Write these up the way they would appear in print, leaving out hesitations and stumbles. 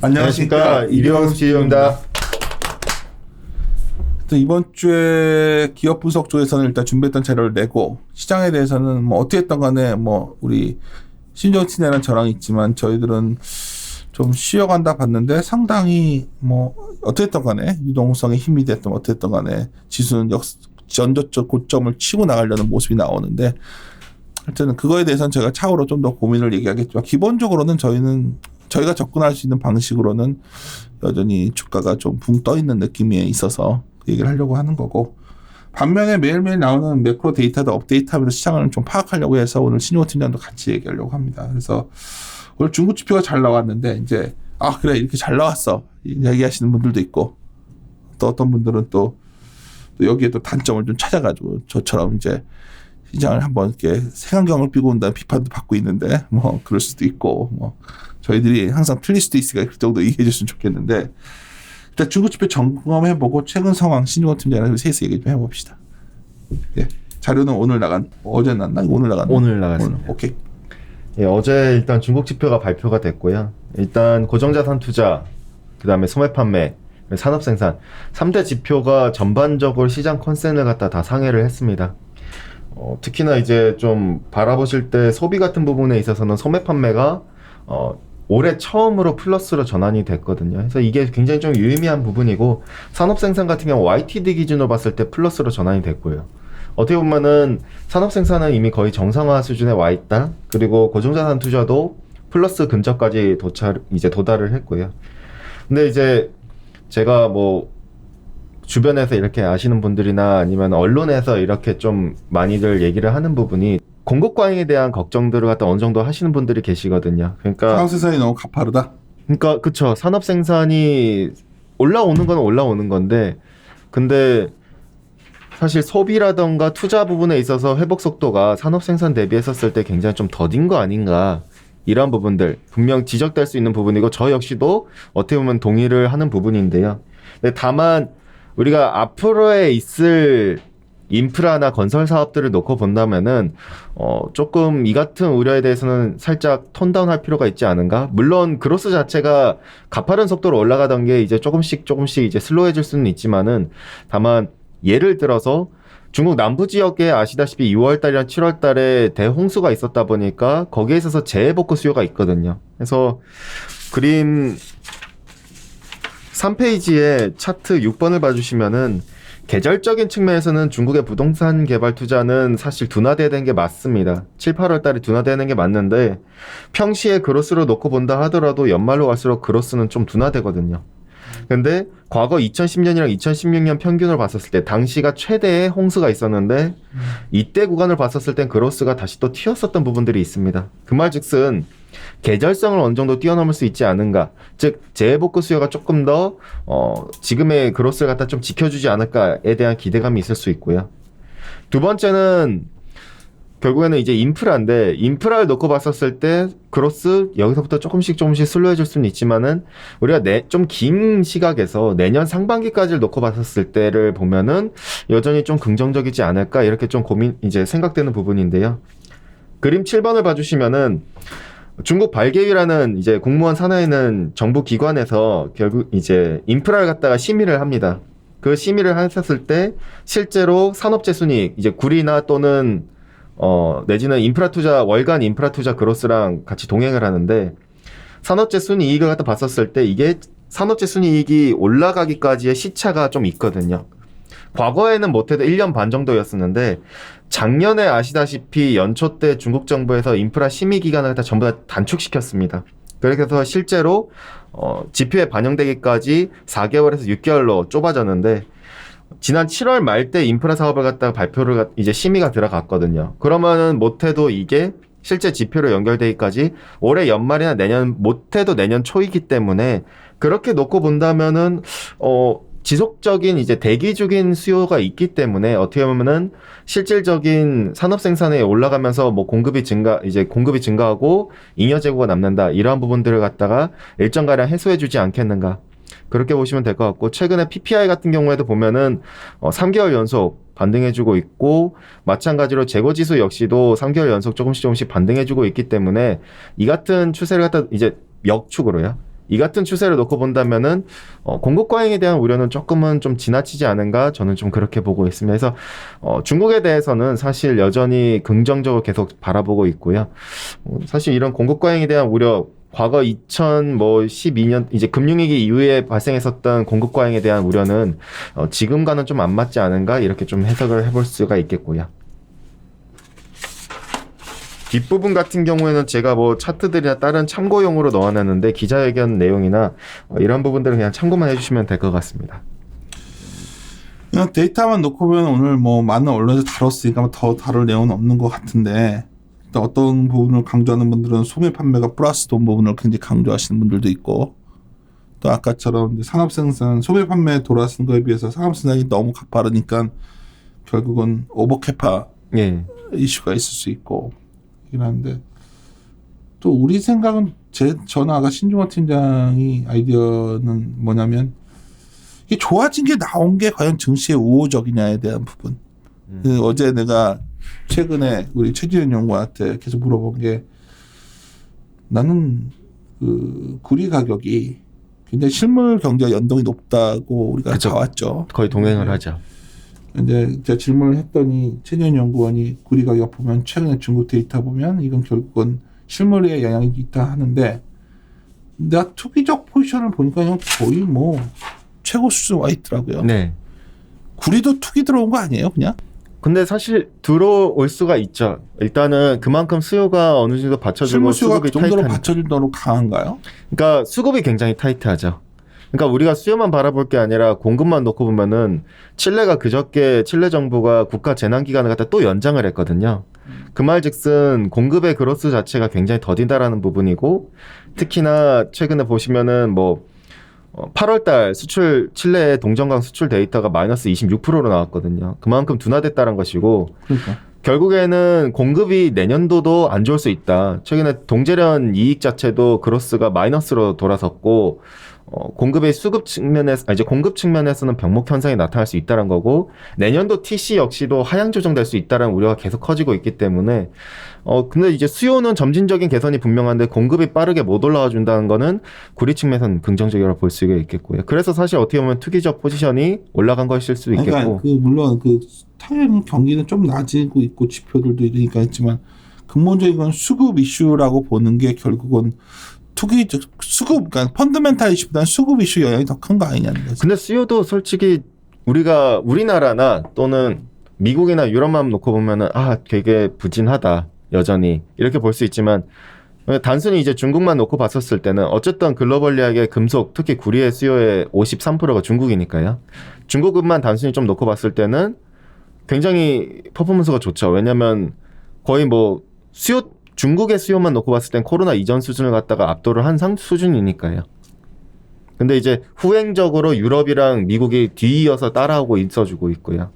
안녕하십니까, 이병수입니다. 이번 주에 기업 분석 쪽에서는 일단 준비했던 자료를 내고, 시장에 대해서는 뭐 어떻게 했던 간에 뭐 우리 신정치내는 저랑 있지만 저희들은 좀 쉬어간다 봤는데 상당히 뭐 어떻게 했던 간에 유동성에 힘이 됐던 어떻게 했던 간에 지수는 전저적 고점을 치고 나가려는 모습이 나오는데, 하여튼 그거에 대해서는 제가 차후로 좀 더 고민을 얘기하겠지만, 기본적으로는 저희가 접근할 수 있는 방식으로는 여전히 주가가 좀 붕 떠 있는 느낌이 있어서 그 얘기를 하려고 하는 거고, 반면에 매일매일 나오는 매크로 데이터도 업데이트하면서 시장을 좀 파악하려고 해서 오늘 신용호 팀장도 같이 얘기하려고 합니다. 그래서 오늘 중국 지표가 잘 나왔는데, 이제 그래 이렇게 잘 나왔어 얘기하시는 분들도 있고, 또 어떤 분들은 또 여기에 또 단점을 좀 찾아가지고 저처럼 이제 시장을 한번 이렇게 색안경을 끼고 온다는 비판도 받고 있는데, 뭐 그럴 수도 있고, 뭐 저희들이 항상 틀릴 수도 있으니까 그 정도 이해해 줬으면 좋겠는데, 일단 중국 지표 점검해보고 최근 상황 신용호 팀장이랑 셋이 얘기 좀 해봅시다. 예. 자료는 오늘 어제 났나? 오늘 나갔나? 오늘 나갔습니다. 오케이. 예, 어제 일단 중국 지표가 발표가 됐고요. 일단 고정자산 투자, 그 다음에 소매 판매, 산업생산 3대 지표가 전반적으로 시장 컨센을 갖다 다 상회를 했습니다. 특히나 이제 좀 바라보실 때 소비 같은 부분에 있어서는 소매 판매가 올해 처음으로 플러스로 전환이 됐거든요. 그래서 이게 굉장히 좀 유의미한 부분이고, 산업생산 같은 경우 YTD 기준으로 봤을 때 플러스로 전환이 됐고요. 어떻게 보면은 산업생산은 이미 거의 정상화 수준에 와 있다. 그리고 고정자산 투자도 플러스 근처까지 도달을 했고요. 근데 이제 제가 뭐 주변에서 이렇게 아시는 분들이나 아니면 언론에서 이렇게 좀 많이들 얘기를 하는 부분이, 공급 과잉에 대한 걱정들을 갖다 어느 정도 하시는 분들이 계시거든요. 그러니까 산업생산이 너무 가파르다. 그러니까 그쵸. 산업생산이 올라오는 건 올라오는 건데, 근데 사실 소비라던가 투자 부분에 있어서 회복 속도가 산업생산 대비했었을 때 굉장히 좀 더딘 거 아닌가, 이런 부분들 분명 지적될 수 있는 부분이고, 저 역시도 어떻게 보면 동의를 하는 부분인데요. 근데 다만 우리가 앞으로에 있을 인프라나 건설 사업들을 놓고 본다면은 조금 이 같은 우려에 대해서는 살짝 톤다운 할 필요가 있지 않은가. 물론 그로스 자체가 가파른 속도로 올라가던 게 이제 조금씩 이제 슬로해질 수는 있지만은, 다만 예를 들어서 중국 남부 지역에 아시다시피 6월달이랑 7월달에 대홍수가 있었다 보니까 거기에 있어서 재해복구 수요가 있거든요. 그래서 그림 3페이지에 차트 6번을 봐주시면은, 계절적인 측면에서는 중국의 부동산 개발 투자는 사실 둔화되는 게 맞습니다. 7, 8월 달에 둔화되는 게 맞는데, 평시에 그로스로 놓고 본다 하더라도 연말로 갈수록 그로스는 좀 둔화되거든요. 근데 과거 2010년이랑 2016년 평균을 봤었을 때 당시가 최대의 홍수가 있었는데, 이때 구간을 봤었을 땐 그로스가 다시 또 튀었었던 부분들이 있습니다. 그 말즉슨 계절성을 어느 정도 뛰어넘을 수 있지 않은가, 즉 재해복구 수요가 조금 더 지금의 그로스를 갖다 좀 지켜주지 않을까에 대한 기대감이 있을 수 있고요. 두 번째는 결국에는 이제 인프라인데, 인프라를 놓고 봤었을 때 그로스 여기서부터 조금씩 슬로해질 수는 있지만은, 우리가 좀 긴 시각에서 내년 상반기까지를 놓고 봤었을 때를 보면은 여전히 좀 긍정적이지 않을까, 이렇게 좀 이제 생각되는 부분인데요. 그림 7번을 봐주시면은, 중국 발개위라는 이제 공무원 산하에 있는 정부 기관에서 결국 이제 인프라를 갖다가 심의를 합니다. 그 심의를 했었을 때 실제로 산업재 순이익, 이제 구리나 또는 내지는 인프라 투자, 월간 인프라 투자 그로스랑 같이 동행을 하는데, 산업재 순이익을 갖다 봤었을 때 이게 산업재 순이익이 올라가기까지의 시차가 좀 있거든요. 과거에는 못해도 1년 반 정도였었는데, 작년에 아시다시피 연초 때 중국 정부에서 인프라 심의 기간을 다 전부 다 단축시켰습니다. 그래서 실제로 지표에 반영되기까지 4개월에서 6개월로 좁아졌는데, 지난 7월 말 때 인프라 사업을 갖다가 이제 심의가 들어갔거든요. 그러면은 못해도 이게 실제 지표로 연결되기까지 올해 연말이나 못해도 내년 초이기 때문에, 그렇게 놓고 본다면은 지속적인 이제 대기 중인 수요가 있기 때문에, 어떻게 보면은 실질적인 산업 생산에 올라가면서 뭐 공급이 증가하고 잉여 재고가 남는다, 이러한 부분들을 갖다가 일정 가량 해소해주지 않겠는가. 그렇게 보시면 될 것 같고, 최근에 PPI 같은 경우에도 보면은 3개월 연속 반등해주고 있고, 마찬가지로 재고지수 역시도 3개월 연속 조금씩 반등해주고 있기 때문에 이 같은 추세를 갖다 이제 역축으로요. 이 같은 추세를 놓고 본다면은 공급 과잉에 대한 우려는 조금은 좀 지나치지 않은가, 저는 좀 그렇게 보고 있습니다. 그래서 중국에 대해서는 사실 여전히 긍정적으로 계속 바라보고 있고요. 사실 이런 공급 과잉에 대한 우려, 과거 2012년 이제 금융위기 이후에 발생했었던 공급 과잉에 대한 우려는 지금과는 좀 안 맞지 않은가, 이렇게 좀 해석을 해볼 수가 있겠고요. 뒷부분 같은 경우에는 제가 뭐 차트들이나 다른 참고용으로 넣어놨는데, 기자회견 내용이나 이런 부분들은 그냥 참고만 해주시면 될 것 같습니다. 그냥 데이터만 놓고 보면 오늘 뭐 많은 언론에서 다뤘으니까 더 다룰 내용은 없는 것 같은데, 또 어떤 부분을 강조하는 분들은 소매 판매가 플러스 돈 부분을 굉장히 강조하시는 분들도 있고, 또 아까처럼 산업 생산, 소매 판매 돌아서는 거에 비해서 산업 생산이 너무 가파르니까 결국은 오버캐파 예. 이슈가 있을 수 있고 이긴 한데, 또 우리 생각은 저는 아까 신중호 팀장이 아이디어는 뭐냐면, 이게 좋아진 게 나온 게 과연 증시에 우호적이냐에 대한 부분. 어제 내가 최근에 우리 최지현 연구원한테 계속 물어본 게, 나는 그 구리 가격이 굉장히 실물 경제와 연동이 높다고 우리가 그쵸. 봐왔죠. 거의 동행을 하죠. 이제 제가 질문을 했더니 최지현 연구원이 구리 가격 보면 최근에 중국 데이터 보면 이건 결국은 실물에 영향이 있다 하는데, 내가 투기적 포지션을 보니까 그냥 거의 뭐 최고 수준 와 있더라고요. 네. 구리도 투기 들어온 거 아니에요, 그냥? 근데 사실 들어올 수가 있죠. 일단은 그만큼 수요가 어느 정도 받쳐주고 실물 수요가 수급이 그 정도로 타이트한. 받쳐줄 정도로 강한가요? 그러니까 수급이 굉장히 타이트하죠. 그러니까 우리가 수요만 바라볼 게 아니라 공급만 놓고 보면은, 칠레가 그저께 칠레 정부가 국가 재난 기간을 갖다 또 연장을 했거든요. 그 말즉슨 공급의 그로스 자체가 굉장히 더딘다라는 부분이고, 특히나 최근에 보시면은 뭐 8월달 수출, 칠레의 동정강 수출 데이터가 마이너스 26%로 나왔거든요. 그만큼 둔화됐다는 것이고, 그러니까. 결국에는 공급이 내년도도 안 좋을 수 있다. 최근에 동제련 이익 자체도 그로스가 마이너스로 돌아섰고, 공급의 수급 측면에서, 이제 공급 측면에서는 병목 현상이 나타날 수 있다는 거고, 내년도 TC 역시도 하향 조정될 수 있다는 우려가 계속 커지고 있기 때문에, 근데 이제 수요는 점진적인 개선이 분명한데 공급이 빠르게 못 올라와 준다는 거는 구리 측면에서는 긍정적이라고 볼 수가 있겠고요. 그래서 사실 어떻게 보면 투기적 포지션이 올라간 것일 수도 있겠고. 그러니까 물론 그 타이어 경기는 좀 낮아지고 있고 지표들도 이러니까 있지만, 근본적인 건 수급 이슈라고 보는 게 결국은 투기적 수급, 그러니까 펀더멘탈 이슈보다는 수급 이슈 영향이 더 큰 거 아니냐는 거죠. 근데 수요도 솔직히 우리나라나 또는 미국이나 유럽만 놓고 보면은 되게 부진하다, 여전히 이렇게 볼 수 있지만, 단순히 이제 중국만 놓고 봤었을 때는 어쨌든 글로벌리하게 금속, 특히 구리의 수요의 53%가 중국이니까요. 중국만 단순히 좀 놓고 봤을 때는 굉장히 퍼포먼스가 좋죠. 왜냐면 거의 뭐 중국의 수요만 놓고 봤을 땐 코로나 이전 수준을 갖다가 압도를 한 수준이니까요. 근데 이제 후행적으로 유럽이랑 미국이 뒤이어서 따라오고 있어주고 있고요.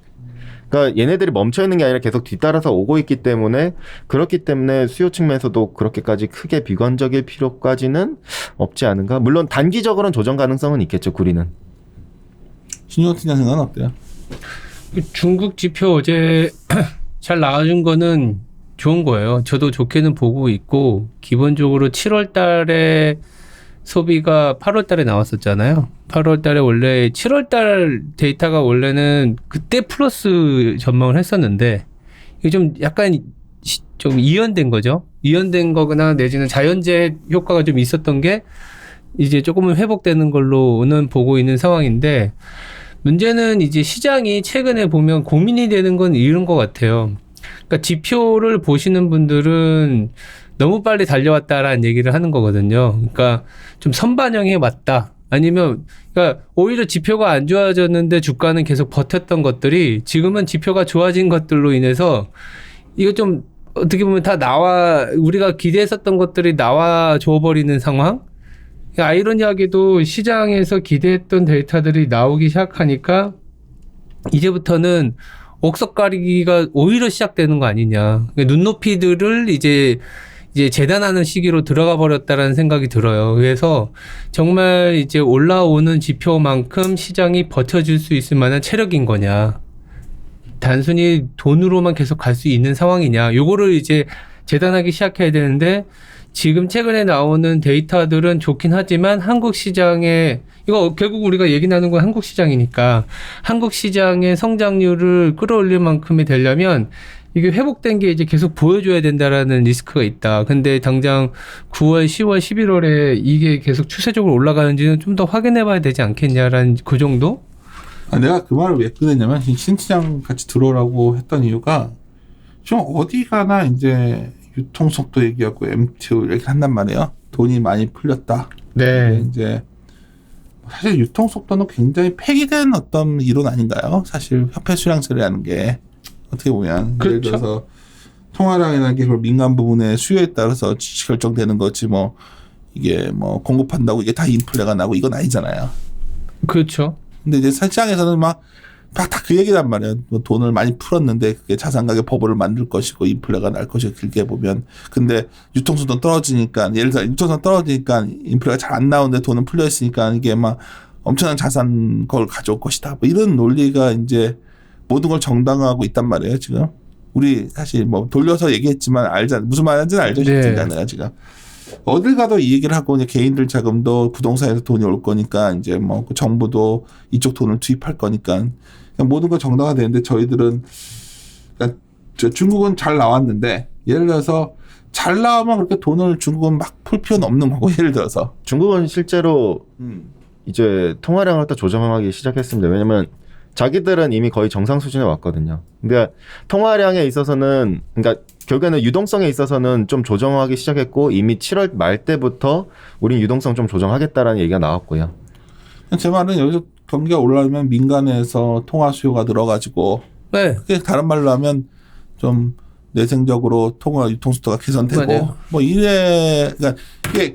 그러니까 얘네들이 멈춰있는 게 아니라 계속 뒤따라서 오고 있기 때문에, 그렇기 때문에 수요 측면에서도 그렇게까지 크게 비관적일 필요까지는 없지 않은가. 물론 단기적으로는 조정 가능성은 있겠죠, 구리는. 신용 팀장 생각은 어때요? 중국 지표 어제 잘 나와준 거는 좋은 거예요. 저도 좋게는 보고 있고, 기본적으로 7월 달에 소비가 8월 달에 나왔었잖아요. 8월 달에 원래 7월 달 데이터가 원래는 그때 플러스 전망을 했었는데, 이게 좀 약간 좀 이연된 거죠. 이연된 거거나 내지는 자연재해 효과가 좀 있었던 게 이제 조금은 회복되는 걸로는 보고 있는 상황인데, 문제는 이제 시장이 최근에 보면 고민이 되는 건 이런 것 같아요. 그러니까 지표를 보시는 분들은 너무 빨리 달려왔다라는 얘기를 하는 거거든요. 그러니까 좀 선반영해 왔다. 아니면 그러니까 오히려 지표가 안 좋아졌는데 주가는 계속 버텼던 것들이 지금은 지표가 좋아진 것들로 인해서 이거 좀 어떻게 보면 다 우리가 기대했었던 것들이 나와 줘버리는 상황? 아이러니하게도 시장에서 기대했던 데이터들이 나오기 시작하니까 이제부터는 옥석 가리기가 오히려 시작되는 거 아니냐. 눈높이들을 이제 이제 재단하는 시기로 들어가 버렸다라는 생각이 들어요. 그래서 정말 이제 올라오는 지표만큼 시장이 버텨줄 수 있을 만한 체력인 거냐. 단순히 돈으로만 계속 갈 수 있는 상황이냐. 요거를 이제 재단하기 시작해야 되는데 지금 최근에 나오는 데이터들은 좋긴 하지만 한국 시장에 이거 결국 우리가 얘기 나누는 건 한국 시장이니까 한국 시장의 성장률을 끌어올릴 만큼이 되려면 이게 회복된 게 이제 계속 보여줘야 된다라는 리스크가 있다. 근데 당장 9월, 10월, 11월에 이게 계속 추세적으로 올라가는지는 좀 더 확인해 봐야 되지 않겠냐라는 그 정도? 내가 그 말을 왜 꺼냈냐면 신시장 같이 들어오라고 했던 이유가 좀 어디 가나 이제 유통속도 얘기하고 MTO 이렇게 한단 말이에요. 돈이 많이 풀렸다. 네. 이제 사실 유통속도는 굉장히 폐기된 어떤 이론 아닌가요? 사실 화폐 수량세라는 게 어떻게 보면 그렇죠. 예를 들어서 통화량이라는 게 그걸 민간 부분의 수요에 따라서 결정되는 거지 뭐 이게 뭐 공급한다고 이게 다 인플레가 나고 이건 아니잖아요. 그렇죠. 근데 이제 시장에서는 막 다 그 얘기란 말이에요. 뭐 돈을 많이 풀었는데 그게 자산 가격 버블을 만들 것이고 인플레가 날 것이고 길게 보면. 근데 유통수도 떨어지니까 예를 들어 유통수 떨어지니까 인플레가 잘 안 나오는데 돈은 풀려 있으니까 이게 막 엄청난 자산 걸 가져올 것이다. 뭐 이런 논리가 이제 모든 걸 정당화하고 있단 말이에요. 지금 우리 사실 뭐 돌려서 얘기했지만 알잖아. 무슨 말인지는 알죠. 네. 내가 지금. 어딜 가도 이 얘기를 하고 이제 개인들 자금도 부동산에서 돈이 올 거니까 이제 뭐 정부도 이쪽 돈을 투입할 거니까 모든 걸 정당화되는데 저희들은 그러니까 중국은 잘 나왔는데 예를 들어서 잘 나오면 그렇게 돈을 중국은 막 풀 필요는 없는 거고 예를 들어서 중국은 실제로 이제 통화량을 또 조정하기 시작했습니다. 왜냐면 자기들은 이미 거의 정상 수준에 왔거든요. 근데 통화량에 있어서는 그러니까 결국에는 유동성에 있어서는 좀 조정하기 시작했고 이미 7월 말 때부터 우린 유동성 좀 조정하겠다라는 얘기가 나왔고요. 제 말은 여기서 경기가 올라오면 민간에서 통화 수요가 늘어가지고 네. 그게 다른 말로 하면 좀 내생적으로 통화 유통수도가 개선되고 맞아요. 뭐 이래 그러니까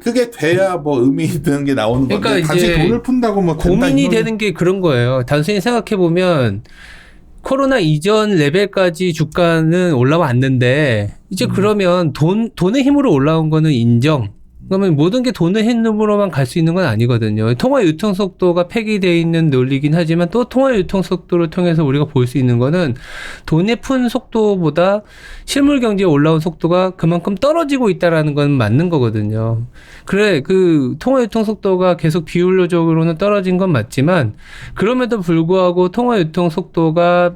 그게 돼야 뭐 의미 있는 게 나오는 건데 그러니까 단지 이제 돈을 푼다고 뭐 된다 고민이 이런 되는 게 그런 거예요. 단순히 생각해 보면 코로나 이전 레벨까지 주가는 올라왔는데 이제 그러면 돈의 힘으로 올라온 거는 인정. 그러면 모든 게 돈의 힘으로만 갈 수 있는 건 아니거든요. 통화 유통 속도가 폐기되어 있는 논리긴 하지만 또 통화 유통 속도를 통해서 우리가 볼 수 있는 거는 돈의 푼 속도보다 실물 경제에 올라온 속도가 그만큼 떨어지고 있다라는 건 맞는 거거든요. 그래, 그 통화 유통 속도가 계속 비율적으로는 떨어진 건 맞지만 그럼에도 불구하고 통화 유통 속도가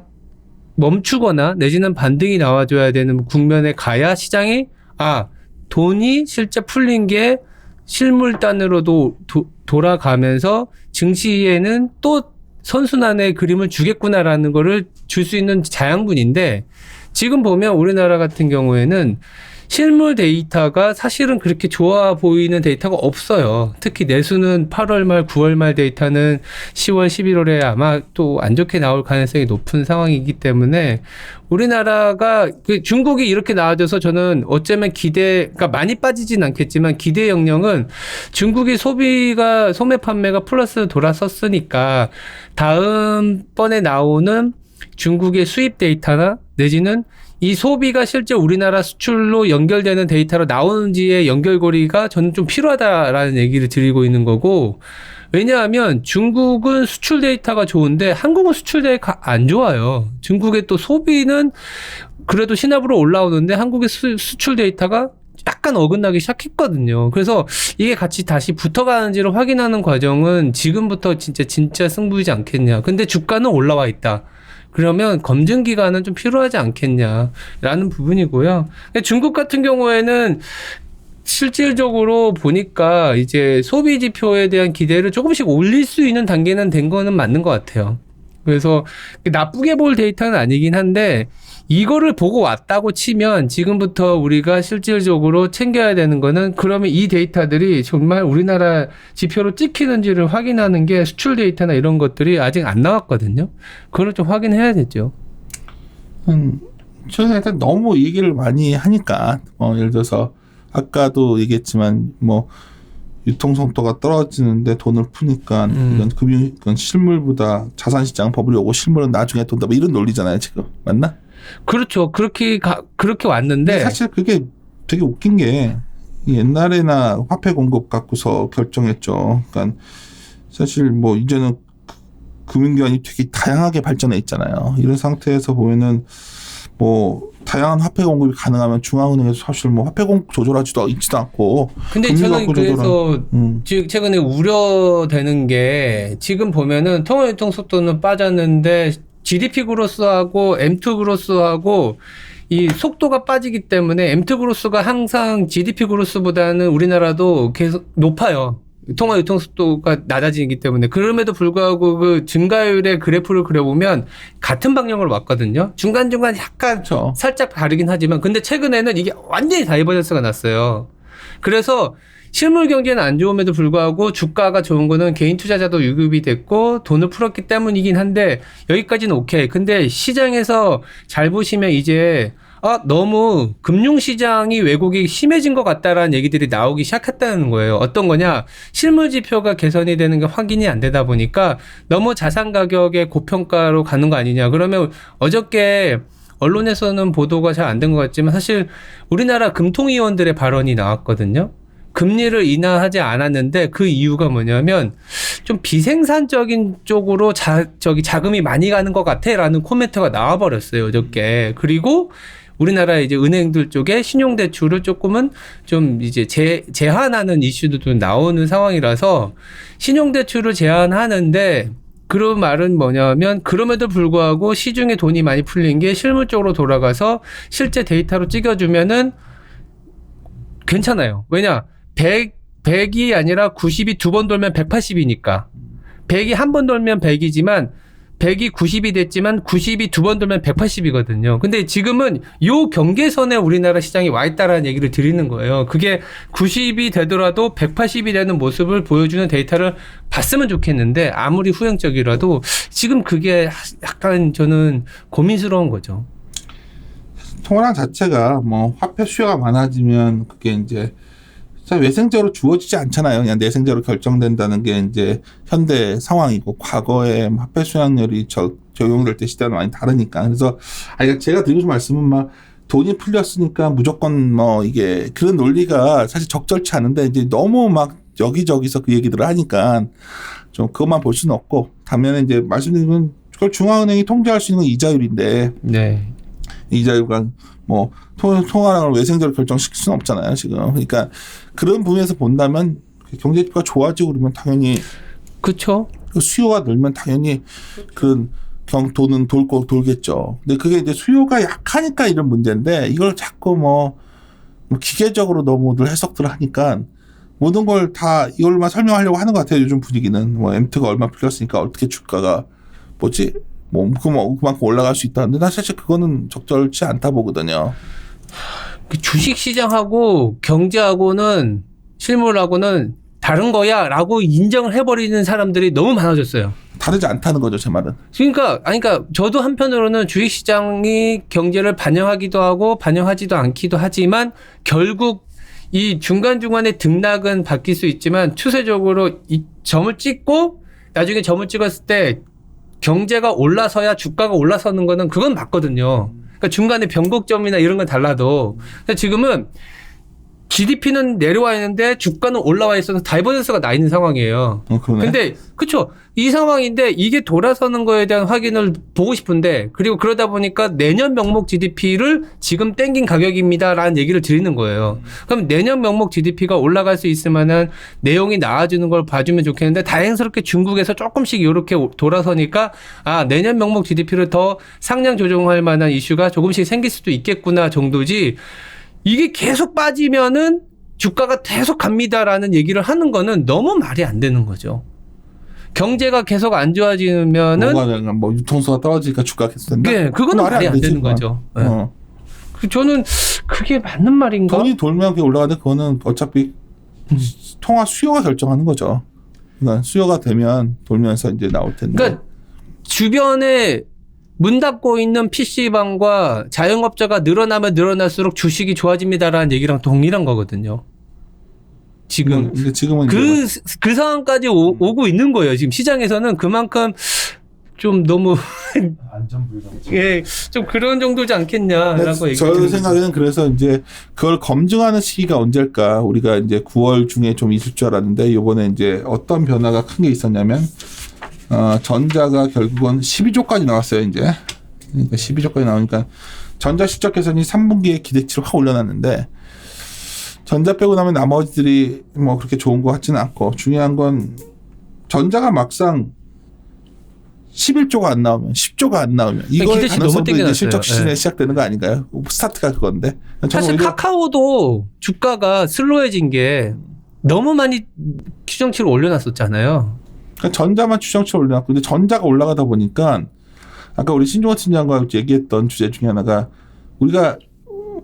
멈추거나 내지는 반등이 나와줘야 되는 국면에 가야 시장이 돈이 실제 풀린 게 실물단으로도 돌아가면서 증시에는 또 선순환의 그림을 주겠구나라는 거를 줄 수 있는 자양분인데 지금 보면 우리나라 같은 경우에는 실물 데이터가 사실은 그렇게 좋아 보이는 데이터가 없어요. 특히 내수는 8월 말, 9월 말 데이터는 10월, 11월에 아마 또 안 좋게 나올 가능성이 높은 상황이기 때문에 우리나라가 중국이 이렇게 나와줘서 저는 어쩌면 그러니까 많이 빠지진 않겠지만 기대 영역은 중국이 소매 판매가 플러스 돌아섰으니까 다음번에 나오는 중국의 수입 데이터나 내지는 이 소비가 실제 우리나라 수출로 연결되는 데이터로 나오는지의 연결고리가 저는 좀 필요하다라는 얘기를 드리고 있는 거고 왜냐하면 중국은 수출 데이터가 좋은데 한국은 수출 데이터가 안 좋아요. 중국의 또 소비는 그래도 시납으로 올라오는데 한국의 수출 데이터가 약간 어긋나기 시작했거든요. 그래서 이게 같이 다시 붙어가는지를 확인하는 과정은 지금부터 진짜 승부이지 않겠냐. 근데 주가는 올라와 있다. 그러면 검증 기간은 좀 필요하지 않겠냐라는 부분이고요. 중국 같은 경우에는 실질적으로 보니까 이제 소비 지표에 대한 기대를 조금씩 올릴 수 있는 단계는 된 거는 맞는 것 같아요. 그래서 나쁘게 볼 데이터는 아니긴 한데 이거를 보고 왔다고 치면 지금부터 우리가 실질적으로 챙겨야 되는 거는 그러면 이 데이터들이 정말 우리나라 지표로 찍히는지를 확인하는 게 수출 데이터나 이런 것들이 아직 안 나왔거든요. 그걸 좀 확인해야 되죠. 저는 일단 너무 얘기를 많이 하니까 예를 들어서 아까도 얘기했지만 뭐 유통속도가 떨어지는데 돈을 푸니까 이건 실물보다 자산시장 버블이 오고 실물은 나중에 돈다 뭐 이런 논리잖아요 지금 맞나? 그렇죠. 그렇게 왔는데 사실 그게 되게 웃긴 게 옛날에나 화폐 공급 갖고서 결정했죠. 그러니까 사실 뭐 이제는 금융기관이 되게 다양하게 발전해 있잖아요. 이런 상태에서 보면은 뭐 다양한 화폐 공급이 가능하면 중앙은행에서 사실 뭐 화폐 공급 조절하지도 있지도 않고. 근데 저는 그래서 최근에 우려되는 게 지금 보면은 통화유통 속도는 빠졌는데 GDP 그로스하고 M2 그로스하고 이 속도가 빠지기 때문에 M2 그로스가 항상 GDP 그로스보다는 우리나라도 계속 높아요. 통화 유통 속도가 낮아지기 때문에. 그럼에도 불구하고 그 증가율의 그래프를 그려보면 같은 방향으로 왔거든요. 중간중간 약간 그렇죠. 살짝 다르긴 하지만 근데 최근에는 이게 완전히 다이버전스가 났어요. 그래서 실물 경제는 안 좋음에도 불구하고 주가가 좋은 거는 개인 투자자도 유급이 됐고 돈을 풀었기 때문이긴 한데 여기까지는 오케이. 근데 시장에서 잘 보시면 이제 너무 금융시장이 왜곡이 심해진 것 같다라는 얘기들이 나오기 시작했다는 거예요. 어떤 거냐? 실물 지표가 개선이 되는 게 확인이 안 되다 보니까 너무 자산 가격의 고평가로 가는 거 아니냐. 그러면 어저께 언론에서는 보도가 잘 안 된 것 같지만 사실 우리나라 금통위원들의 발언이 나왔거든요. 금리를 인하하지 않았는데 그 이유가 뭐냐면 좀 비생산적인 쪽으로 자금이 많이 가는 것 같아라는 코멘트가 나와버렸어요 어저께. 그리고 우리나라 이제 은행들 쪽에 신용대출을 조금은 좀 이제 제한하는 이슈도 나오는 상황이라서 신용대출을 제한하는데 그런 말은 뭐냐면 그럼에도 불구하고 시중에 돈이 많이 풀린 게 실물 쪽으로 돌아가서 실제 데이터로 찍어주면은 괜찮아요. 왜냐? 100이 아니라 90이 두 번 돌면 180이니까. 100이 한 번 돌면 100이지만 100이 90이 됐지만 90이 두 번 돌면 180이거든요. 근데 지금은 요 경계선에 우리나라 시장이 와 있다라는 얘기를 드리는 거예요. 그게 90이 되더라도 180이 되는 모습을 보여주는 데이터를 봤으면 좋겠는데 아무리 후행적이라도 지금 그게 약간 저는 고민스러운 거죠. 통화량 자체가 뭐 화폐 수요가 많아지면 그게 이제 외생제로 주어지지 않잖아요. 그냥 내생제로 결정된다는 게 이제 현대 상황이고 과거에 화폐 수량률이 적용될 때 시대와 많이 다르니까. 그래서 제가 드리고 싶은 말씀은 막 돈이 풀렸으니까 무조건 뭐 이게 그런 논리가 사실 적절치 않은데 이제 너무 막 여기저기서 그 얘기들을 하니까 좀 그것만 볼 수는 없고 반면에 이제 말씀드린 건 그걸 중앙은행이 통제할 수 있는 건 이자율인데. 네. 이자율과 뭐 통화량을 외생제로 결정시킬 수는 없잖아요 지금. 그러니까 그런 부분에서 본다면 경제지표가 좋아지고 그러면 당연히 그렇죠. 수요가 늘면 당연히 그 돈은 돌겠죠. 근데 그게 이제 수요가 약하니까 이런 문제인데 이걸 자꾸 뭐 기계적으로 너무들 해석들을 하니까 모든 걸 다 이걸만 설명하려고 하는 것 같아요. 요즘 분위기는 뭐 M2가 얼마 풀렸으니까 어떻게 주가가 그만큼 올라갈 수 있다는데 나 사실 그거는 적절치 않다 보거든요. 주식 시장하고 경제하고는 실물하고는 다른 거야라고 인정을 해버리는 사람들이 너무 많아졌어요. 다르지 않다는 거죠, 제 말은. 그러니까 저도 한편으로는 주식 시장이 경제를 반영하기도 하고 반영하지도 않기도 하지만 결국 이 중간중간에 등락은 바뀔 수 있지만 추세적으로 이 점을 찍고 나중에 점을 찍었을 때 경제가 올라서야 주가가 올라서는 거는 그건 맞거든요. 그러니까 중간에 변곡점이나 이런 건 달라도. 근데 지금은 GDP는 내려와 있는데 주가는 올라와 있어서 다이버전스가 나 있는 상황이에요. 그러네. 근데 그렇죠. 이 상황인데 이게 돌아서는 거에 대한 확인을 보고 싶은데 그리고 그러다 보니까 내년 명목 GDP를 지금 땡긴 가격입니다라는 얘기를 드리는 거예요. 그럼 내년 명목 GDP가 올라갈 수 있을 만한 내용이 나와주는 걸 봐주면 좋겠는데 다행스럽게 중국에서 조금씩 이렇게 돌아서니까 내년 명목 GDP를 더 상향 조정할 만한 이슈가 조금씩 생길 수도 있겠구나 정도지 이게 계속 빠지면은 주가가 계속 갑니다라는 얘기를 하는 거는 너무 말이 안 되는 거죠. 경제가 계속 안 좋아지면은 뭐 유통수가 떨어지니까 주가가 계속 된다. 네, 그거는 말이 안 되는 거죠. 네. 저는 그게 맞는 말인가? 돈이 돌면 그게 올라가는데 그거는 어차피 통화 수요가 결정하는 거죠. 그러니까 수요가 되면 돌면서 이제 나올 텐데. 그러니까 주변에 문 닫고 있는 PC방과 자영업자가 늘어나면 늘어날수록 주식이 좋아집니다라는 얘기랑 동일한 거거든요. 지금. 근데 지금은 그 상황까지 오고 있는 거예요. 지금 시장에서는 그만큼 좀 너무 안전 불감증. 예, 좀 그런 정도지 않겠냐라고 얘기. 저 생각에는 그래서 이제 그걸 검증하는 시기가 언제일까? 우리가 이제 9월 중에 좀 있을 줄 알았는데 이번에 이제 어떤 변화가 큰 게 있었냐면 전자가 결국은 12조까지 나왔어요. 이제 그러니까 12조까지 나오니까 전자 실적 개선이 3분기에 기대치를 확 올려놨는데 전자 빼고 나면 나머지들이 뭐 그렇게 좋은 것 같지는 않고 중요한 건 전자가 막상 11조가 안 나오면 10조가 안 나오면 이거의 기대치 너무 가능성도 이제 땡겨놨어요. 실적 시즌에 네. 시작되는 거 아닌가요? 스타트가 그건데. 저는 사실 오히려 카카오도 주가가 슬로해진 게 너무 많이 추정치를 올려놨었잖아요. 그러니까 전자만 추정치를 올려놨고 근데 전자가 올라가다 보니까 아까 우리 신종원 팀장과 얘기했던 주제 중에 하나가 우리가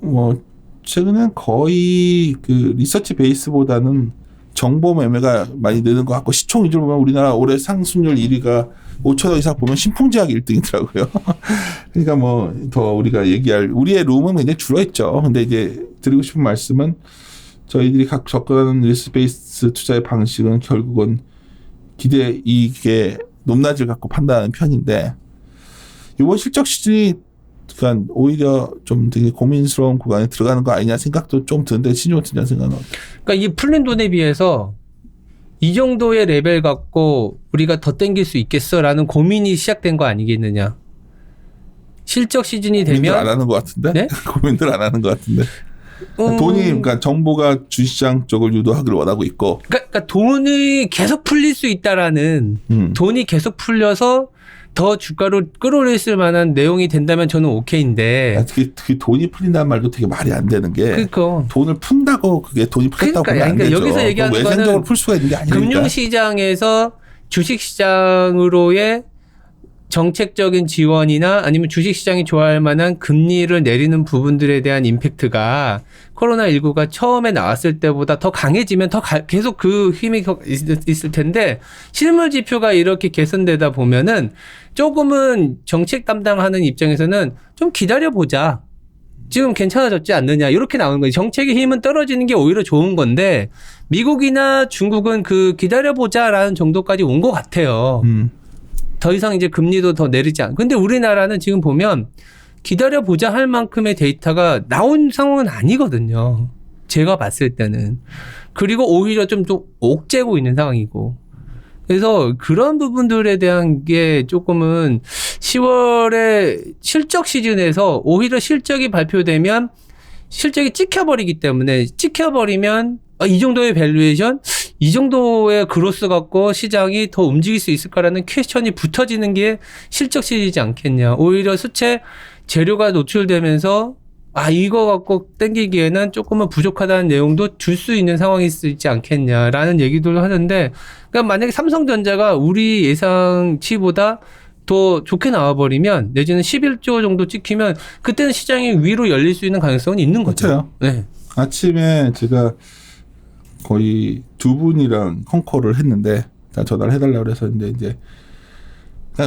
뭐 최근엔 거의 그 리서치 베이스보다는 정보 매매가 많이 느는 것 같고 시총 위주로 보면 우리나라 올해 상승률 1위가 5천억 이상 보면 신풍지학 1등이더라고요. 그러니까 뭐 더 우리가 얘기할 우리의 룸은 굉장히 줄어있죠. 근데 이제 드리고 싶은 말씀은 저희들이 각 접근하는 리스크 베이스 투자의 방식은 결국은 기대 이익의 높낮이를 갖고 판단하는 편인데 이번 실적 시즌이 그러니까 오히려 좀 되게 고민스러운 구간에 들어가는 거 아니냐 생각도 좀 드는데 신종원 팀장 생각은 어때요? 그러니까 이 풀린 돈에 비해서 이 정도의 레벨 갖고 우리가 더 땡길 수 있겠어라는 고민이 시작된 거 아니겠느냐. 실적 시즌이 고민들 안 되면 하는 것 같은데? 네? 고민들 안 하는 것 같은데. 돈이 그러니까 정보가 주시장 쪽을 유도하기를 원하고 있고. 그러니까 돈이 계속 풀릴 수 있다라는 돈이 계속 풀려서 더 주가로 끌어올릴 만한 내용이 된다면 저는 오케이인데. 그 돈이 풀린다는 말도 되게 말이 안 되는 게 그러니까 돈을 푼다고 그게 돈이 풀렸다고 보면 안 그러니까 되죠. 여기서 얘기하는 거는 외생적으로 풀 수가 있는 게 아니니까. 금융시장에서 주식시장으로의 정책적인 지원이나 아니면 주식시장이 좋아할 만한 금리를 내리는 부분들에 대한 임팩트가 코로나19가 처음에 나왔을 때보다 더 강해지면 계속 그 힘이 있을 텐데 실물 지표가 이렇게 개선되다 보면은 조금은 정책 담당하는 입장에서는 좀 기다려보자. 지금 괜찮아졌지 않느냐 이렇게 나오는 거예요. 정책의 힘은 떨어지는 게 오히려 좋은 건데 미국이나 중국은 그 기다려보자라는 정도까지 온 것 같아요. 더 이상 이제 금리도 더 내리지 않고. 근데 우리나라는 지금 보면 기다려보자 할 만큼의 데이터가 나온 상황은 아니거든요. 제가 봤을 때는. 그리고 오히려 좀 옥죄고 있는 상황이고. 그래서 그런 부분들에 대한 게 조금은 10월에 실적 시즌에서 오히려 실적이 발표되면 실적이 찍혀버리기 때문에 찍혀버리면 이 정도의 밸류에이션, 이 정도의 그로스 갖고 시장이 더 움직일 수 있을까라는 퀘스천이 붙어지는 게 실적 시즌이지 않겠냐. 오히려 수채 재료가 노출되면서 이거 갖고 땡기기에는 조금은 부족하다는 내용도 줄 수 있는 상황이 있지 않겠냐라는 얘기도 하는데 그러니까 만약에 삼성전자가 우리 예상치보다 더 좋게 나와버리면 내지는 11조 정도 찍히면 그때는 시장이 위로 열릴 수 있는 가능성은 있는 거죠. 그렇죠. 네. 아침에 제가 거의 두 분이랑 콩콜을 했는데 다 전화를 해달라고 그래서 이제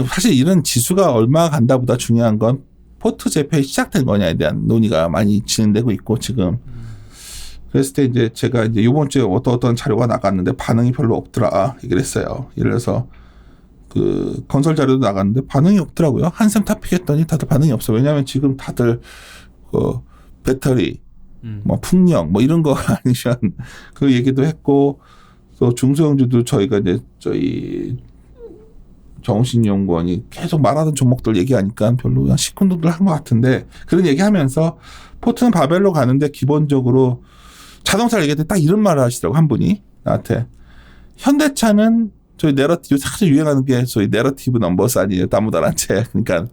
사실 이런 지수가 얼마 간다보다 중요한 건 포트 재팬이 시작된 거냐에 대한 논의가 많이 진행되고 있고 지금 그랬을 때 이제 제가 이제 이번 주에 어떤 자료가 나갔는데 반응이 별로 없더라 얘기를 했어요. 예를 들어서 그 건설 자료도 나갔는데 반응이 없더라고요. 한샘 탑픽했더니 다들 반응이 없어. 왜냐하면 지금 다들 그 배터리 뭐 풍력 뭐 이런 거 아니면 그 얘기도 했고 또 중소형주도 저희가 이제 저희 정신연구원이 계속 말하던 종목들 얘기하니까 별로 그냥 시큰둥들 한 것 같은데 그런 얘기하면서 포트는 바벨로 가는데 기본적으로 자동차를 얘기할 때 딱 이런 말을 하시더라고 한 분이 나한테 현대차는 저희 내러티브 사실 유행하는 게 소위 내러티브 넘버스 아니에요. 나무다란 채. 그러니까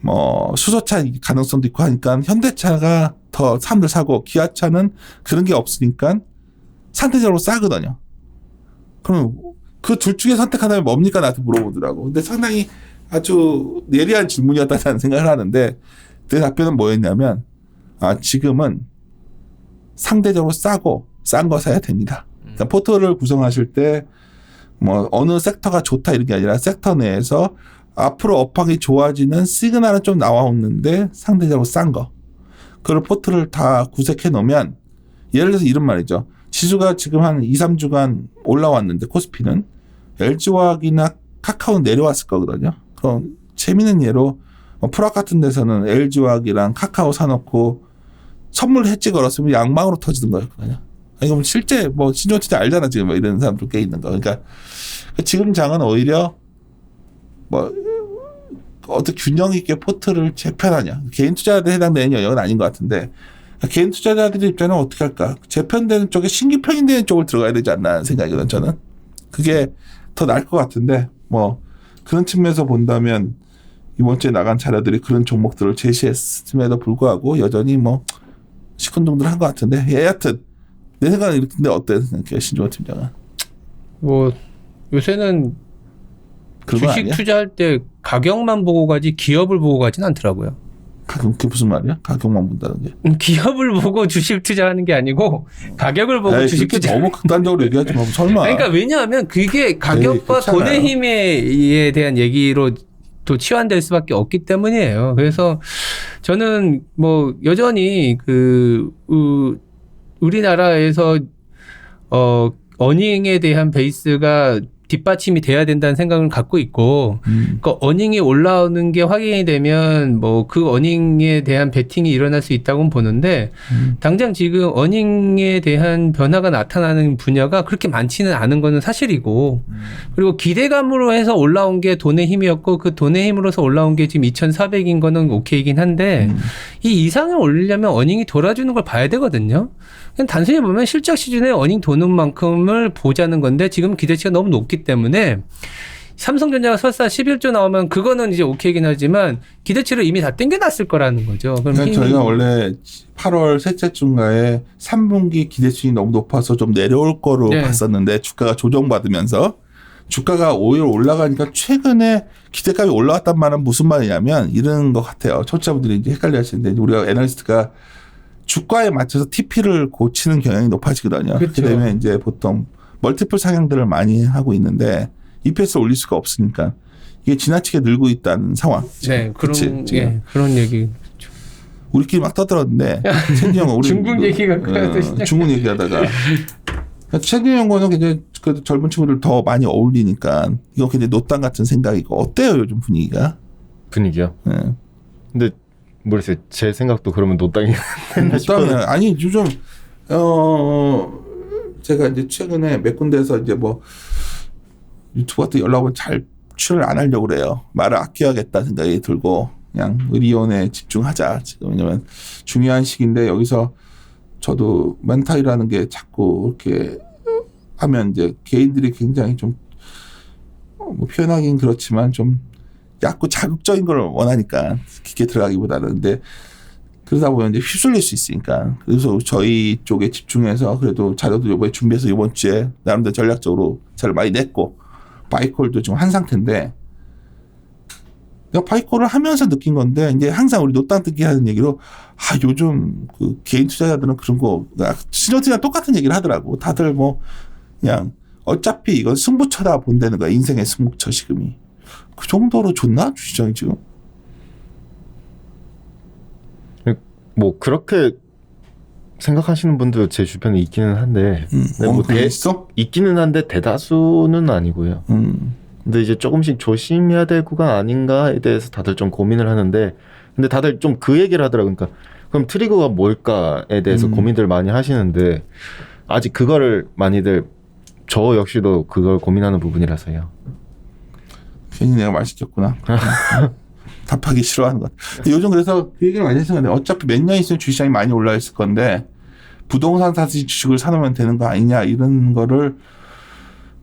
뭐 수소차 가능성도 있고 하니까 현대차가 더 사람들 사고 기아차는 그런 게 없으니까 상대적으로 싸거든요. 그럼 그 둘 중에 선택하다면 뭡니까 나한테 물어보더라고. 근데 상당히 아주 예리한 질문이었다는 생각을 하는데 내 답변은 뭐였냐면 지금은 상대적으로 싸고 싼 거 사야 됩니다. 그러니까 포트를 구성하실 때 뭐 어느 섹터가 좋다 이런 게 아니라 섹터 내에서 앞으로 업황이 좋아지는 시그널은 좀 나와오는데 상대적으로 싼 거. 그걸 포트를 다 구색해 놓으면 예를 들어서 이런 말이죠. 지수가 지금 한 2, 3주간 올라왔는데 코스피는 LG화학이나 카카오는 내려왔을 거거든요. 그럼 재미있는 예로 프락 같은 데서는 LG화학이랑 카카오 사놓고 선물 해지 걸었으면 양방으로 터지는 거예요. 그냥. 아니 그럼 실제 뭐 신종치대 알잖아 지금 뭐 이런 사람들 꽤 있는 거. 그러니까 지금 장은 오히려 뭐 어떻게 균형 있게 포트를 재편하냐. 개인 투자자들에 해당되는 영역은 아닌 것 같은데 개인 투자자들의 입장은 어떻게 할까? 재편되는 쪽에 신규 평인되는 쪽을 들어가야 되지 않나 하는 생각이거든 저는. 그게 더 나을 것 같은데 뭐 그런 측면에서 본다면 이번 주에 나간 자료들이 그런 종목들을 제시했음에도 불구하고 여전히 뭐 시큰둥들한 것 같은데 여하튼 내 생각은 이렇던데 어때 생각해요 신종호 팀장은? 뭐 요새는 그건 주식 아니야? 투자할 때 가격만 보고 가지 기업을 보고 가진 않더라고요. 그게 무슨 말이야? 가격만 본다는 게. 기업을 보고 주식 투자하는 게 아니고 가격을 보고 에이, 주식 그렇게 투자. 너무 극단적으로 얘기하지 마. 설마. 그러니까 왜냐하면 그게 가격과 그렇잖아요. 돈의 힘에 대한 얘기로 또 치환될 수밖에 없기 때문이에요. 그래서 저는 뭐 여전히 우리나라에서 어닝에 대한 베이스가 뒷받침이 돼야 된다는 생각을 갖고 있고, 그 어닝이 올라오는 게 확인이 되면 뭐 그 어닝에 대한 베팅이 일어날 수 있다고 보는데, 당장 지금 어닝에 대한 변화가 나타나는 분야가 그렇게 많지는 않은 거는 사실이고, 그리고 기대감으로 해서 올라온 게 돈의 힘이었고, 그 돈의 힘으로서 올라온 게 지금 2,400인 거는 오케이긴 한데, 이 이상을 올리려면 어닝이 돌아주는 걸 봐야 되거든요. 그냥 단순히 보면 실적 시즌에 어닝 도는 만큼을 보자는 건데 지금 기대치가 너무 높기 때문에 삼성전자가 설사 11조 나오면 그거는 이제 오케이긴 하지만 기대치를 이미 다 땡겨놨을 거라는 거죠. 그럼 그러니까 저희가 원래 8월 셋째 주인가에 3분기 기대치가 너무 높아서 좀 내려올 거로 네. 봤었는데 주가가 조정받으면서 주가가 오히려 올라가니까 최근에 기대감이 올라갔단 말은 무슨 말이냐면 이런 것 같아요. 청취자분들이 이제 헷갈려 하시는데 우리가 애널리스트가 주가에 맞춰서 TP를 고치는 경향이 높아지거든요. 그렇죠. 그렇게 되면 이제 보통 멀티플 상향들을 많이 하고 있는데 EPS를 올릴 수가 없으니까 이게 지나치게 늘고 있다는 상황. 네, 그치? 그런 얘기. 우리끼리 막 떠들었는데 최진영 우리 중국 얘기가 그래서 시작. 중국 얘기하다가 최진영 거는 굉장히 그 젊은 친구들 더 많이 어울리니까 이거 굉장히 노땅 같은 생각이고 어때요 요즘 분위기가? 분위기요. 네. 근데 모르겠어요. 제 생각도 그러면 노땅이 노땅이야. 아니 요즘 제가 이제 최근에 몇 군데에서 이제 뭐 유튜브 같은 연락을 잘 출연을 안 하려고 그래요. 말을 아껴야겠다 생각이 들고 그냥 의리원에 집중하자. 지금 왜냐면 중요한 시기인데 여기서 저도 멘탈이라는 게 자꾸 이렇게 하면 이제 개인들이 굉장히 좀 뭐 표현하긴 그렇지만 좀 얕고 자극적인 걸 원하니까 깊게 들어가기보다는 근데 그러다 보면 이제 휩쓸릴 수 있으니까 그래서 저희 쪽에 집중해서 그래도 자료도 이번에 준비해서 이번 주에 나름대로 전략적으로 잘 많이 냈고 바이콜도 지금 한 상태인데 내가 바이콜을 하면서 느낀 건데 이제 항상 우리 노땅 듣기 하는 얘기로 요즘 그 개인 투자자들은 그런 거 신호팀이랑 똑같은 얘기를 하더라고. 다들 뭐 그냥 어차피 이건 승부처다 본다는 거야. 인생의 승부처 지금이. 그 정도로 좋나? 주시장이 지금? 뭐 그렇게 생각하시는 분도 제 주변에 있기는 한데 뭐 있어? 있기는 한데 대다수는 아니고요. 근데 이제 조금씩 조심해야 될 구간 아닌가에 대해서 다들 좀 고민을 하는데 근데 다들 좀 그 얘기를 하더라고요. 그러니까 그럼 트리거가 뭘까에 대해서 고민들 많이 하시는데 아직 그거를 많이들 저 역시도 그걸 고민하는 부분이라서요. 괜히 내가 말 시켰구나. 답하기 싫어하는 것 같아. 요즘 그래서 그 얘기를 많이 했었는데 어차피 몇 년 있으면 주식시장이 많이 올라 있을 건데 부동산 사서 주식을 사놓으면 되는 거 아니냐 이런 거를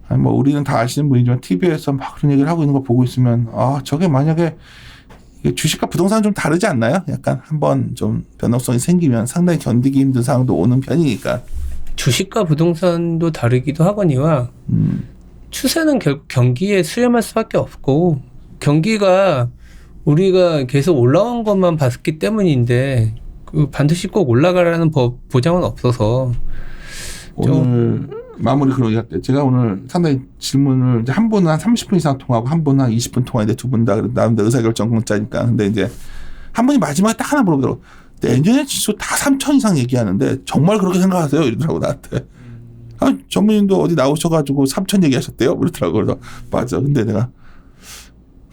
아니 뭐 우리는 다 아시는 분이지만 TV에서 막 그런 얘기를 하고 있는 거 보고 있으면 저게 만약에 주식과 부동산은 좀 다르지 않나요? 약간 한번 좀 변동성이 생기면 상당히 견디기 힘든 상황도 오는 편이니까. 주식과 부동산도 다르기도 하거니와 추세는 결국 경기에 수렴할 수밖에 없고 경기가 우리가 계속 올라온 것만 봤기 때문인데 그 반드시 꼭 올라가라는 보장은 없어서 오늘 마무리 그런 얘기 할게요. 제가 오늘 상당히 질문을 이제 한 분은 한 30분 이상 통하고 한 분은 한 20분 통화인데 두 분 다 나름대로 의사결정 공짜니까. 근데 이제 한 분이 마지막에 딱 하나 물어보더라고. 내년에 지수 다 3천 이상 얘기하는데 정말 그렇게 생각하세요? 이러더라고 나한테. 전문인도 어디 나오셔가지고 3천 얘기하셨대요? 이러더라고. 그래서 맞아. 근데 내가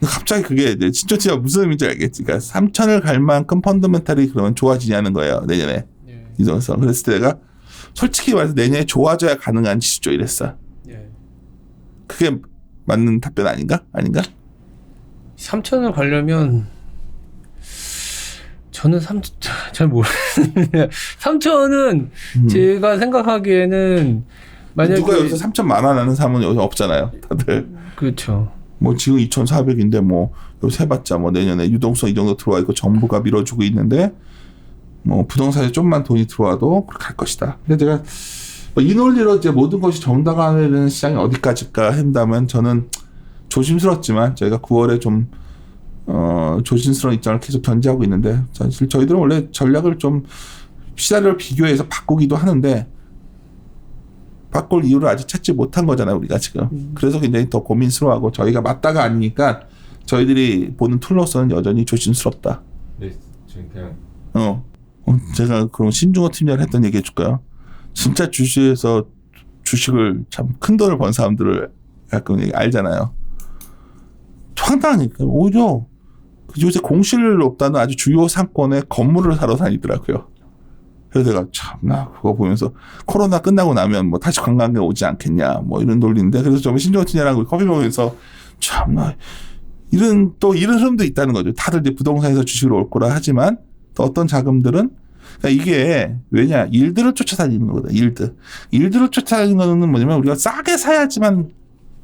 갑자기 그게 이제 신조치가 무슨 의미인지 알겠지. 그러니까 3천을 갈 만큼 펀더멘탈이 그러면 좋아지냐는 거예요. 내년에. 예. 이동성. 그랬을 때 내가 솔직히 말해서 내년에 좋아져야 가능한 지수죠. 이랬어. 예. 그게 맞는 답변 아닌가? 3천을 가려면 저는 잘 모르겠는데 3천은 제가 생각하기에는 만약에 누가 여기서 3천만 원 하는 사람은 여기 없잖아요. 다들. 그렇죠. 뭐 지금 2,400인데 뭐 요새 해봤자 뭐 내년에 유동성 이 정도 들어와 있고 정부가 밀어주고 있는데 뭐 부동산에 좀만 돈이 들어와도 그렇게 할 것이다. 근데 제가 이 논리로 이제 모든 것이 정당화되는 시장이 어디까지일까 한다면 저는 조심스럽지만 저희가 9월에 좀 조심스러운 입장을 계속 견지하고 있는데 사실 저희들은 원래 전략을 좀 시나리오를 비교해서 바꾸기도 하는데 바꿀 이유를 아직 찾지 못한 거잖아요, 우리가 지금. 그래서 굉장히 더 고민스러워하고 저희가 맞다가 아니니까 저희들이 보는 툴로서는 여전히 조심스럽다. 네, 지금 그냥 제가 그럼 신중호 팀장을 했던 얘기 해줄까요? 진짜 주식에서 주식을 참 큰 돈을 번 사람들을 가끔 알잖아요. 황당하니까 오히려 요새 공실률 높다는 아주 주요 상권에 건물을 사러 다니더라고요. 그래서 내가 참나 그거 보면서 코로나 끝나고 나면 뭐 다시 관광객 오지 않겠냐 뭐 이런 논리인데 그래서 저 신종호 팀장이랑 커피 먹으면서 참나 이런 흐름도 있다는 거죠. 다들 이제 부동산에서 주식을 올 거라 하지만 또 어떤 자금들은 그러니까 이게 왜냐 일들을 쫓아다니는 거거든. 일들을 쫓아다니는 거는 뭐냐면 우리가 싸게 사야지만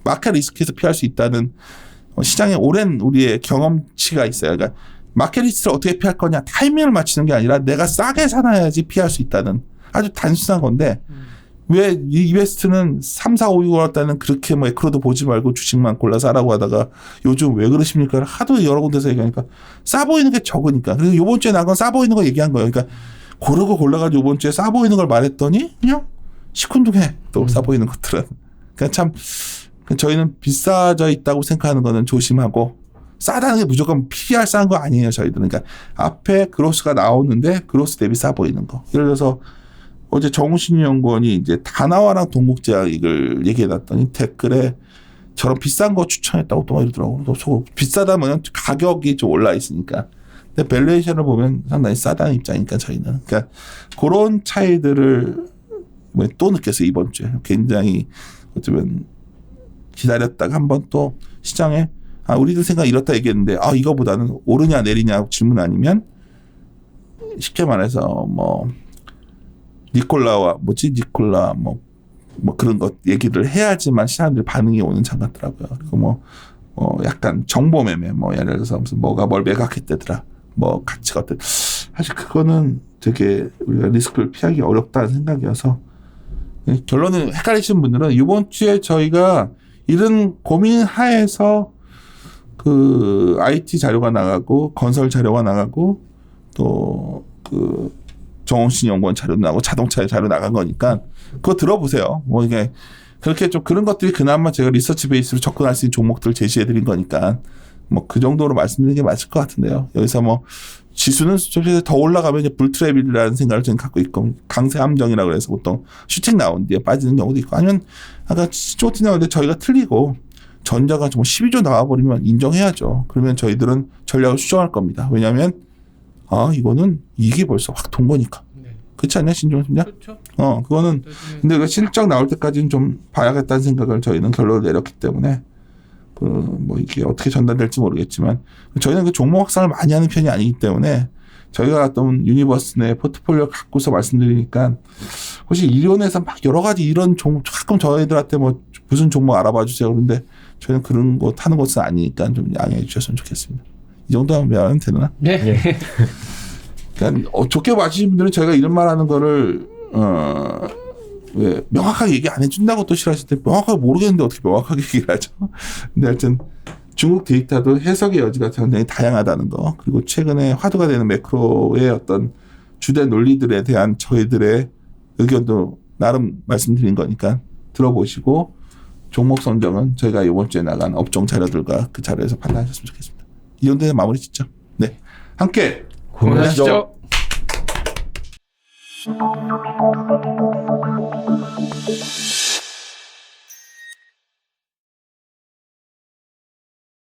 마켓 리스크에서 피할 수 있다는 시장에 오랜 우리의 경험치가 있어요. 그러니까 마켓 리스크를 어떻게 피할 거냐 타이밍을 맞추는 게 아니라 내가 싸게 사놔야지 피할 수 있다는 아주 단순한 건데 왜 이베스트는 3, 4, 5, 6월 때는 그렇게 뭐 에크로도 보지 말고 주식만 골라 사라고 하다가 요즘 왜 그러십니까? 하도 여러 군데서 얘기하니까 싸 보이는 게 적으니까. 그래서 요번 주에 나간 싸 보이는 거 얘기한 거예요. 그러니까 고르고 골라가지고 요번 주에 싸 보이는 걸 말했더니 그냥 시큰둥해 또 싸 보이는 것들은. 그러니까 참 저희는 비싸져 있다고 생각하는 거는 조심하고 싸다는 게 무조건 PR 싼 거 아니에요. 저희들은. 그러니까 앞에 그로스가 나오는데 그로스 대비 싸 보이는 거. 예를 들어서 어제 정신유 연구원이 이제 다나와랑 동국제약을 얘기해놨더니 댓글에 저런 비싼 거 추천했다고 또 이러더라고. 비싸다면 가격이 좀 올라 있으니까. 근데 밸류에이션을 보면 상당히 싸다는 입장이니까 저희는. 그러니까 그런 차이들을 또 느꼈어요. 이번 주에. 굉장히 어쩌면 기다렸다가 한번 또 시장에 우리들 생각 이렇다 얘기했는데 이거보다는 오르냐 내리냐 질문 아니면 쉽게 말해서 뭐 니콜라 뭐 그런 것 얘기를 해야지만 시장들 반응이 오는 장 같더라고요. 그리고 뭐 약간 정보 매매 예를 들어서 무슨 뭐가 뭘 매각했대더라 뭐 가치가 어때 사실 그거는 되게 우리가 리스크를 피하기 어렵다는 생각이어서 결론은 헷갈리시는 분들은 이번 주에 저희가 이런 고민 하에서 그 IT 자료가 나가고 건설 자료가 나가고 또 그 정홍신 연구원 자료 나가고 자동차 자료 나간 거니까 그거 들어보세요. 뭐 이게 그렇게 좀 그런 것들이 그나마 제가 리서치 베이스로 접근할 수 있는 종목들을 제시해 드린 거니까 뭐 그 정도로 말씀드리는 게 맞을 것 같은데요. 여기서 뭐 지수는 좀 더 올라가면 이제 불트랩이라는 생각을 저는 갖고 있고 강세 함정이라고 해서 보통 슈팅 나온 뒤에 빠지는 경우도 있고 아니면 아까 시초트 나오는데 저희가 틀리고 전자가 좀 12조 나와버리면 인정해야죠. 그러면 저희들은 전략을 수정할 겁니다. 왜냐하면 이거는 이게 벌써 확 돈 거니까. 네. 그렇지 않냐 신종 팀장? 그렇죠. 그거는 근데 그 실적 나올 때까지는 좀 봐야겠다는 생각을 저희는 결론을 내렸기 때문에 뭐 이게 어떻게 전달될지 모르겠지만 저희는 그 종목 확산을 많이 하는 편이 아니기 때문에 저희가 갔던 유니버스 내 포트폴리오 갖고서 말씀드리니까 혹시 이론에서 막 여러 가지 이런 종목 가끔 저희들한테 뭐 무슨 종목 알아봐 주세요. 그런데 저희는 그런 거 타는 것은 아니니까 좀 양해해 주셨으면 좋겠습니다. 이 정도 하면 되나? 네. 그러니까 좋게 봐주신 분들은 저희가 이런 말하는 거를 왜 명확하게 얘기 안 해준다고 또 싫어하실 때 명확하게 모르겠는데 어떻게 명확하게 얘기를 하죠? 근데 하여튼 중국 데이터도 해석의 여지가 굉장히 다양하다는 거 그리고 최근에 화두가 되는 매크로의 어떤 주된 논리들에 대한 저희들의 의견도 나름 말씀드린 거니까 들어보시고 종목 선정은 저희가 이번 주에 나간 업종 자료들과 그 자료에서 판단하셨으면 좋겠습니다. 이 정도에 마무리 짓죠. 네, 함께 고민하시죠. 고민하시죠.